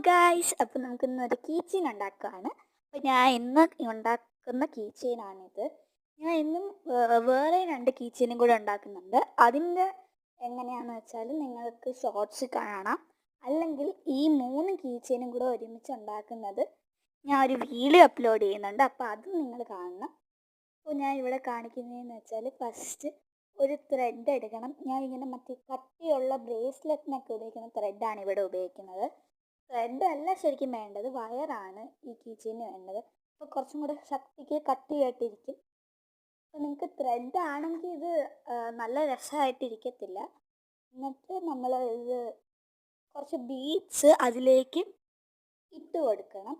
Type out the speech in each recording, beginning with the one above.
Guys, അപ്പോൾ നമുക്കിന്നൊരു key chain ഉണ്ടാക്കുകയാണ്. അപ്പോൾ ഞാൻ ഇന്ന് ഉണ്ടാക്കുന്ന കീ ചെയിനാണിത്. ഞാൻ ഇന്നും വേറെ 2 കീ ചെയിനും കൂടെ ഉണ്ടാക്കുന്നുണ്ട്. അതിൻ്റെ എങ്ങനെയാണെന്ന് വെച്ചാൽ നിങ്ങൾക്ക് ഷോർട്സ് കാണാം. അല്ലെങ്കിൽ ഈ 3 കീ ചെയിനും കൂടെ ഒരുമിച്ച് ഉണ്ടാക്കുന്നത് ഞാൻ ഒരു വീഡിയോ അപ്ലോഡ് ചെയ്യുന്നുണ്ട്. അപ്പോൾ അത് നിങ്ങൾ കാണണം. അപ്പോൾ ഞാൻ ഇവിടെ കാണിക്കുന്നതെന്ന് വെച്ചാൽ ഫസ്റ്റ് ഒരു ത്രെഡ് എടുക്കണം. ഞാൻ ഇങ്ങനെ മറ്റേ കട്ടിയുള്ള ബ്രേസ്ലെറ്റിനൊക്കെ ഉപയോഗിക്കുന്ന ത്രെഡാണ് ഇവിടെ ഉപയോഗിക്കുന്നത്. ത്രെഡ് അല്ല ശരിക്കും വേണ്ടത്, വയറാണ് ഈ കീ ചെയിന് വേണ്ടത്. അപ്പോൾ കുറച്ചും കൂടെ ശക്തിക്ക് കട്ടിയായിട്ടിരിക്കും. അപ്പോൾ നിങ്ങൾക്ക് ത്രെഡ് ആണെങ്കിൽ ഇത് നല്ല രസമായിട്ടിരിക്കത്തില്ല. എന്നിട്ട് നമ്മൾ ഇത് കുറച്ച് ബീഡ്സ് അതിലേക്ക് ഇട്ട് കൊടുക്കണം.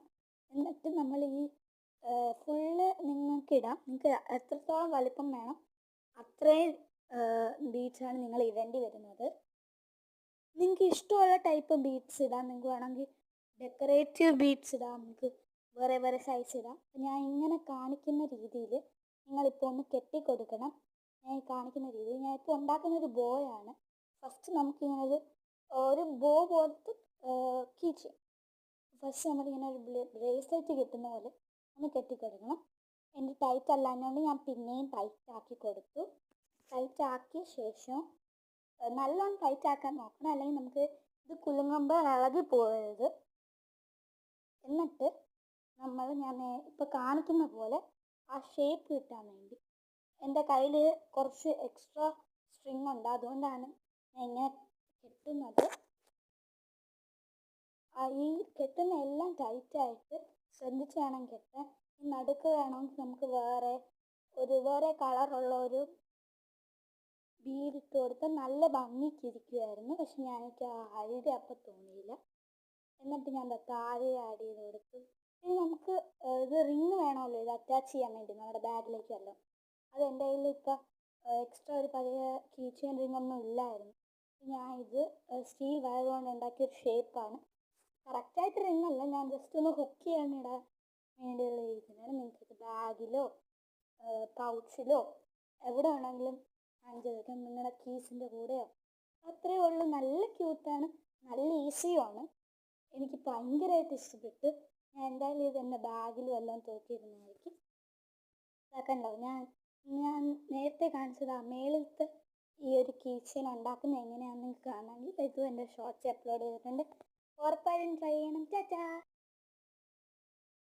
എന്നിട്ട് നമ്മൾ ഈ ഫുള്ള് നിങ്ങൾക്കിടാം. നിങ്ങൾക്ക് എത്രത്തോളം വലിപ്പം വേണം അത്രയും ബീഡ്സാണ് നിങ്ങൾ ഇടേണ്ടി വരുന്നത്. നിങ്ങൾക്ക് ഇഷ്ടമുള്ള ടൈപ്പ് ബീഡ്സ് ഇടാം. നിങ്ങൾക്ക് വേണമെങ്കിൽ ഡെക്കറേറ്റീവ് ബീഡ്സ് ഇടാം, നിങ്ങൾക്ക് വേറെ വേറെ സൈസ് ഇടാം. ഞാൻ ഇങ്ങനെ കാണിക്കുന്ന രീതിയിൽ നിങ്ങളിപ്പോൾ ഒന്ന് കെട്ടിക്കൊടുക്കണം. ഞാൻ ഈ കാണിക്കുന്ന രീതിയിൽ ഞാനിപ്പോൾ ഉണ്ടാക്കുന്നൊരു ബോയാണ്. ഫസ്റ്റ് നമുക്കിങ്ങനെ ഒരു ബോ പോലത്തെ കീ ചെയിൻ ഫസ്റ്റ് നമ്മളിങ്ങനെ ഒരു ബ്രേസ്ലെറ്റ് കിട്ടുന്ന പോലെ ഒന്ന് കെട്ടിക്കൊടുക്കണം. എൻ്റെ ടൈറ്റ് അല്ലാഞ്ഞുകൊണ്ട് ഞാൻ പിന്നെയും ടൈറ്റ് ആക്കി കൊടുത്തു. ടൈറ്റ് ആക്കിയ ശേഷം നല്ലോണം ടൈറ്റ് ആക്കാൻ നോക്കണം, അല്ലെങ്കിൽ നമുക്ക് ഇത് കുലുങ്ങുമ്പോൾ ഇളകി പോകരുത്. എന്നിട്ട് ഞാൻ ഇപ്പോൾ കാണിക്കുന്ന പോലെ ആ ഷേപ്പ് കിട്ടാൻ വേണ്ടി എൻ്റെ കയ്യിൽ കുറച്ച് എക്സ്ട്രാ സ്ട്രിങ് ഉണ്ട്, അതുകൊണ്ടാണ് ഞാൻ ഇങ്ങനെ കെട്ടുന്നത്. ഈ കെട്ടുന്ന എല്ലാം ടൈറ്റായിട്ട് ശ്രദ്ധിച്ച് വേണം കെട്ടാൻ. ഈ നടുക്ക് വേണമെങ്കിൽ നമുക്ക് വേറെ കളറുള്ള ഒരു ബീഡിട്ട് കൊടുത്താൽ നല്ല ഭംഗിക്കിരിക്കുമായിരുന്നു. പക്ഷെ എനിക്ക് ആ ഐഡിയ അപ്പം തോന്നിയില്ല. എന്നിട്ട് ഞാൻ താഴെ ആഡ് ചെയ്ത് കൊടുത്തു. ഇനി നമുക്ക് ഇത് റിങ് വേണമല്ലോ ഇത് അറ്റാച്ച് ചെയ്യാൻ വേണ്ടി നമ്മുടെ ബാഗിലേക്കല്ലോ. അത് എൻ്റെ കയ്യിൽ ഇപ്പം എക്സ്ട്രാ ഒരു പഴയ കീ ചെയിൻ റിങ്ങൊന്നും ഇല്ലായിരുന്നു. ഞാൻ ഇത് സ്റ്റീൽ വയർ കൊണ്ട് ഉണ്ടാക്കിയൊരു ഷേപ്പാണ്. കറക്റ്റായിട്ട് റിങ്ങല്ല, ഞാൻ ജസ്റ്റ് ഒന്ന് ഹുക്ക് ചെയ്യാനിടാൻ വേണ്ടിയുള്ള രീതിയിലാണ്. നിങ്ങൾക്ക് ബാഗിലോ പൗച്ചിലോ എവിടെ വേണമെങ്കിലും ഹാങ് ചെയ്ത് വെക്കാം, നിങ്ങളുടെ കീസിൻ്റെ കൂടെയോ. അത്രയേ ഉള്ളൂ. നല്ല ക്യൂട്ടാണ്, നല്ല ഈസിയുമാണ്. എനിക്ക് ഭയങ്കരമായിട്ട് ഇഷ്ടപ്പെട്ടു. ഞാൻ എന്തായാലും ഇത് എൻ്റെ ബാഗിലും എല്ലാം തൂക്കിയിരുന്നതായിരിക്കും. ഇതാക്കണ്ടോ, ഞാൻ നേരത്തെ കാണിച്ചത് ആ മേളിലത്തെ ഈ ഒരു കീ ചെയിൻ ഉണ്ടാക്കുന്നത് എങ്ങനെയാണെന്ന് നിങ്ങൾക്ക് കാണണമെങ്കിൽ ഇതും എൻ്റെ ഷോർട്സ് അപ്ലോഡ് ചെയ്തിട്ടുണ്ട്. ഉറപ്പായും ട്രൈ ചെയ്യണം. ടാറ്റാ.